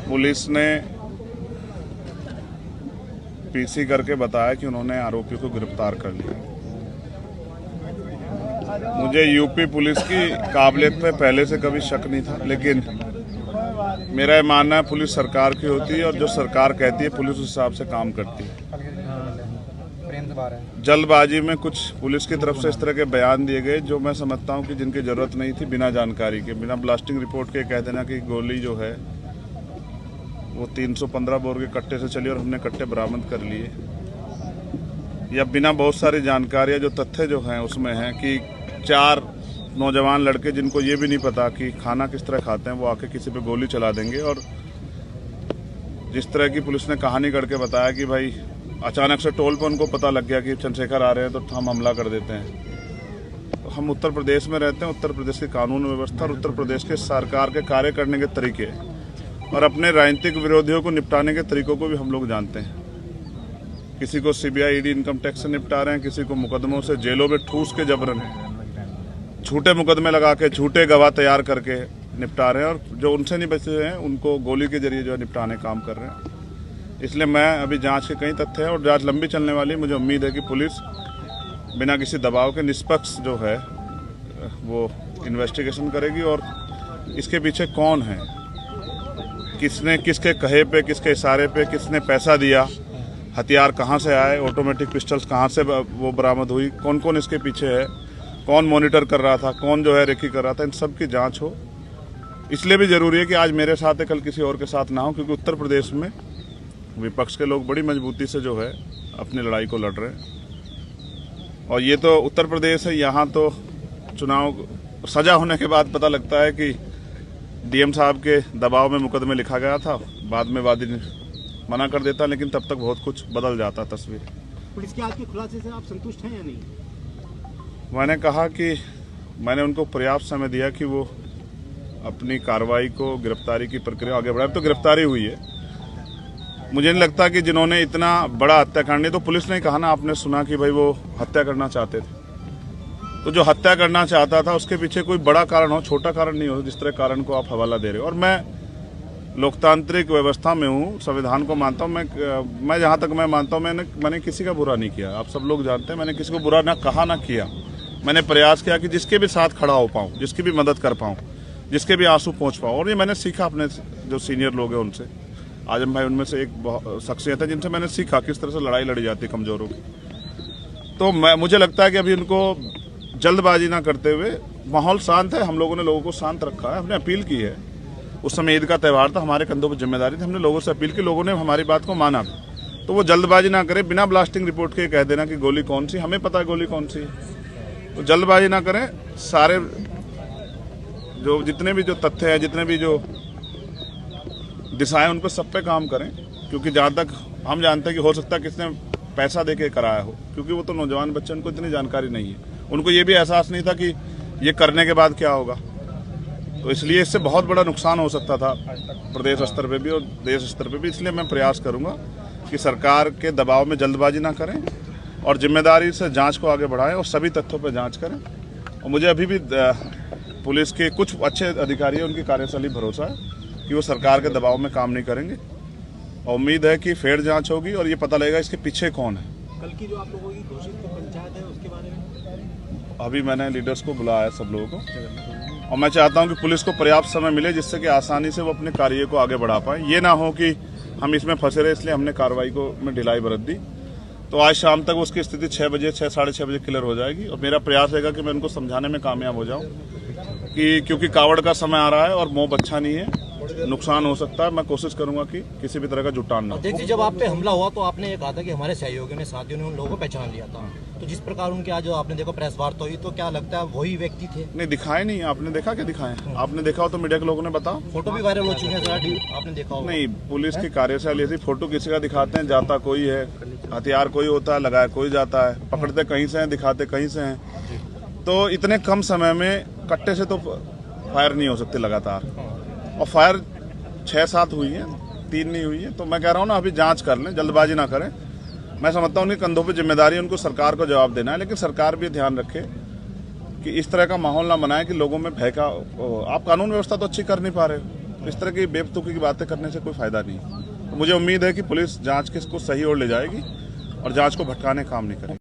Police ने PC करके बताया कि उन्होंने आरोपी को गिरफ्तार कर लिया। मुझे यूपी पुलिस की काबिलियत पे पहले से कभी शक नहीं था, लेकिन मेरा ये मानना है पुलिस सरकार की होती है और जो सरकार कहती है पुलिस उस हिसाब से काम करती है। जल्दबाजी में कुछ पुलिस की तरफ से इस तरह के बयान दिए गए जो मैं समझता हूं कि जिनकी जरूरत नहीं थी, बिना जानकारी के, बिना ब्लास्टिंग रिपोर्ट के कह देना कि गोली जो है वो 315 बोर के कट्टे से चली और हमने कट्टे बरामद कर लिए, या बिना बहुत सारी जानकारियां जो तथ्य जो हैं उसमें हैं कि 4 नौजवान लड़के जिनको ये भी नहीं पता कि खाना किस तरह खाते हैं वो आके किसी पे गोली चला देंगे। और जिस तरह की पुलिस ने कहानी करके बताया कि भाई अचानक से टोल पर उनको पता लग गया कि चंद्रशेखर आ रहे हैं तो हम हमला कर देते हैं। तो हम उत्तर प्रदेश में रहते हैं, उत्तर प्रदेश की कानून व्यवस्था और उत्तर प्रदेश के सरकार के कार्य करने के तरीके और अपने राजनीतिक विरोधियों को निपटाने के तरीकों को भी हम लोग जानते हैं। किसी को सीबीआई ईडी इनकम टैक्स से निपटा रहे हैं, किसी को मुकदमों से जेलों में ठूस के जबरन झूठे मुकदमे लगा के झूठे गवाह तैयार करके निपटा रहे हैं, और जो उनसे नहीं बचे हैं उनको गोली के जरिए जो है निपटाने काम कर रहे हैं। इसलिए मैं अभी जांच के कई तथ्य हैं और जांच लंबी चलने वाली, मुझे उम्मीद है कि पुलिस बिना किसी दबाव के निष्पक्ष जो है वो इन्वेस्टिगेशन करेगी और इसके पीछे कौन है, किसने किसके कहे पे, किसके इशारे पे किसने पैसा दिया, हथियार कहाँ से आए, ऑटोमेटिक पिस्टल्स कहाँ से वो बरामद हुई, कौन कौन इसके पीछे है, कौन मॉनिटर कर रहा था, कौन जो है रेकी कर रहा था, इन सब की जांच हो। इसलिए भी जरूरी है कि आज मेरे साथ है, कल किसी और के साथ ना हो, क्योंकि उत्तर प्रदेश में विपक्ष के लोग बड़ी मजबूती से जो है अपनी लड़ाई को लड़ रहे हैं। और ये तो उत्तर प्रदेश है, यहाँ तो चुनाव सजा होने के बाद पता लगता है कि डीएम साहब के दबाव में मुकदमे लिखा गया था, बाद में वादी मना कर देता, लेकिन तब तक बहुत कुछ बदल जाता तस्वीर। पुलिस के आज के खुलासे से आप संतुष्ट हैं या नहीं? मैंने कहा कि मैंने उनको पर्याप्त समय दिया कि वो अपनी कार्रवाई को, गिरफ्तारी की प्रक्रिया आगे बढ़ाए। तो गिरफ्तारी हुई है। मुझे नहीं लगता कि जिन्होंने इतना बड़ा हत्याकांड, तो पुलिस ने कहा ना, आपने सुना कि भाई वो हत्या करना चाहते थे, तो जो हत्या करना चाहता था उसके पीछे कोई बड़ा कारण हो, छोटा कारण नहीं हो, जिस तरह कारण को आप हवाला दे रहे हो। और मैं लोकतांत्रिक व्यवस्था में हूँ, संविधान को मानता हूँ। मैं जहाँ तक मैं मानता हूँ मैंने किसी का बुरा नहीं किया। आप सब लोग जानते हैं मैंने किसी को बुरा ना कहा ना किया। मैंने प्रयास किया कि जिसके भी साथ खड़ा हो पाऊँ, जिसकी भी मदद कर पाऊँ, जिसके भी आंसू पहुँच पाऊँ। और ये मैंने सीखा अपने जो सीनियर लोग हैं उनसे। आजम भाई उनमें से एक शख्सियत है जिनसे मैंने सीखा किस तरह से लड़ाई लड़ी जाती है कमजोरों की। तो मुझे लगता है कि अभी उनको जल्दबाजी ना करते हुए, माहौल शांत है, हम लोगों ने लोगों को शांत रखा है, हमने अपील की है। उस समय ईद का त्यौहार था, हमारे कंधों पर जिम्मेदारी थी, हमने लोगों से अपील की, लोगों ने हमारी बात को माना। तो वो जल्दबाजी ना करे, बिना ब्लास्टिंग रिपोर्ट के कह देना कि गोली कौन सी, हमें पता है गोली कौन सी है। तो जल्दबाजी ना करें, सारे जो जितने भी जो तथ्य है, जितने भी जो दिशाएं, उन पर सब पे काम करें। क्योंकि जहाँ तक हम जानते हैं कि हो सकता है किसने पैसा दे के कराया हो, क्योंकि वो तो नौजवान बच्चे, उनको इतनी जानकारी नहीं है, उनको ये भी एहसास नहीं था कि ये करने के बाद क्या होगा। तो इसलिए इससे बहुत बड़ा नुकसान हो सकता था प्रदेश स्तर पे भी और देश स्तर पे भी। इसलिए मैं प्रयास करूंगा कि सरकार के दबाव में जल्दबाजी ना करें और जिम्मेदारी से जांच को आगे बढ़ाएं और सभी तथ्यों पर जांच करें। और मुझे अभी भी पुलिस के कुछ अच्छे अधिकारी हैं, उनकी कार्यशैली भरोसा है कि वो सरकार के दबाव में काम नहीं करेंगे। और उम्मीद है कि फेयर जांच होगी और ये पता लगेगा इसके पीछे कौन है। कल की जो आप लोगों की घोषित पंचायत है उसके बारे में अभी मैंने लीडर्स को बुलाया है, सब लोगों को, और मैं चाहता हूं कि पुलिस को पर्याप्त समय मिले जिससे कि आसानी से वो अपने कार्य को आगे बढ़ा पाए। ये ना हो कि हम इसमें फंसे रहे, इसलिए हमने कार्रवाई को में ढिलाई बरत दी। तो आज शाम तक उसकी स्थिति 6 बजे, 6-6:30 बजे क्लियर हो जाएगी। और मेरा प्रयास रहेगा कि मैं उनको समझाने में कामयाब हो जाऊं कि क्योंकि कावड़ का समय आ रहा है और मोह अच्छा नहीं है, नुकसान हो सकता है। मैं कोशिश करूंगा कि किसी भी तरह का जुटान ना। देखिए, जब आप पे हमला हुआ तो आपने ये कहा था कि हमारे सहयोगियों ने, साथियों ने उन लोगों को पहचान लिया था। तो जिस प्रकार उनके आज आपने देखा प्रेस वार्ता हुई, तो क्या लगता है वही व्यक्ति थे? नहीं, दिखाए नहीं। आपने देखा क्या दिखाए? आपने देखा हो तो मीडिया के लोगों ने बताओ। फोटो भी वायरल हो चुके हैं, आपने देखा हो? नहीं, पुलिस की कार्यशैली ऐसी, फोटो किसी का दिखाते हैं, जाता कोई है, हथियार कोई होता है, लगाया कोई जाता है, पकड़ते कहीं से हैं, दिखाते कहीं से हैं। तो इतने कम समय में कट्टे से तो फायर नहीं हो सकती लगातार, और फायर 6-7 हुई है, 3 नहीं हुई है। तो मैं कह रहा हूँ ना, अभी जांच कर लें, जल्दबाजी ना करें। मैं समझता हूँ उनके कंधों पे जिम्मेदारी है, उनको सरकार को जवाब देना है, लेकिन सरकार भी ध्यान रखे कि इस तरह का माहौल ना बनाए कि लोगों में भय का। आप कानून व्यवस्था तो अच्छी कर नहीं पा रहे हो, इस तरह की बेवकूफ़ी की बातें करने से कोई फायदा नहीं। तो मुझे उम्मीद है कि पुलिस जांच के इसको सही ओर ले जाएगी और जांच को भटकाने का काम नहीं करेगी।